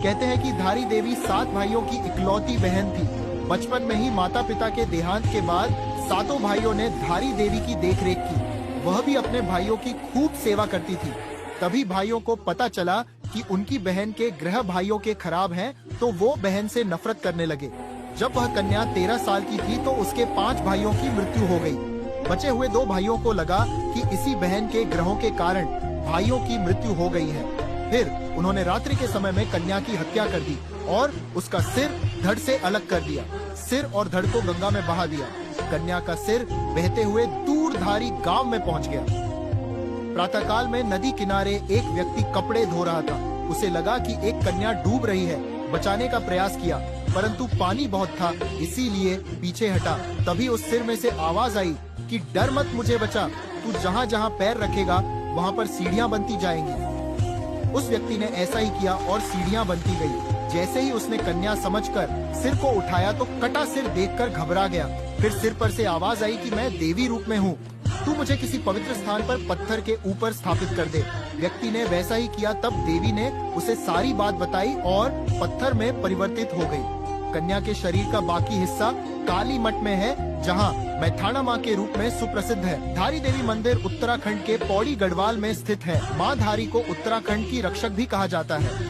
कहते हैं कि धारी देवी 7 भाइयों की इकलौती बहन थी। बचपन में ही माता पिता के देहांत के बाद सातों भाइयों ने धारी देवी की देखरेख की। वह भी अपने भाइयों की खूब सेवा करती थी। तभी भाइयों को पता चला कि उनकी बहन के ग्रह भाइयों के खराब हैं, तो वो बहन से नफरत करने लगे। जब वह कन्या 13 साल की थी तो उसके 5 भाइयों की मृत्यु हो गई। बचे हुए 2 भाइयों को लगा कि इसी बहन के ग्रहों के कारण भाइयों की मृत्यु हो गई है। फिर उन्होंने रात्रि के समय में कन्या की हत्या कर दी और उसका सिर धड़ से अलग कर दिया। सिर और धड़ को गंगा में बहा दिया। कन्या का सिर बहते हुए दूरधारी गांव में पहुंच गया। प्रातःकाल में नदी किनारे एक व्यक्ति कपड़े धो रहा था। उसे लगा कि एक कन्या डूब रही है। बचाने का प्रयास किया, परंतु पानी बहुत था, इसीलिए पीछे हटा। तभी उस सिर में से आवाज आई कि डर मत, मुझे बचा। तू जहाँ जहाँ पैर रखेगा वहाँ पर सीढ़ियाँ बनती जाएंगी। उस व्यक्ति ने ऐसा ही किया और सीढ़ियाँ बनती गई। जैसे ही उसने कन्या समझकर सिर को उठाया तो कटा सिर देखकर घबरा गया। फिर सिर पर से आवाज आई कि मैं देवी रूप में हूँ, तू मुझे किसी पवित्र स्थान पर पत्थर के ऊपर स्थापित कर दे। व्यक्ति ने वैसा ही किया। तब देवी ने उसे सारी बात बताई और पत्थर में परिवर्तित हो गई। कन्या के शरीर का बाकी हिस्सा काली मठ में है, जहां मैथाना माँ के रूप में सुप्रसिद्ध है। धारी देवी मंदिर उत्तराखंड के पौड़ी गढ़वाल में स्थित है। माँ धारी को उत्तराखंड की रक्षक भी कहा जाता है।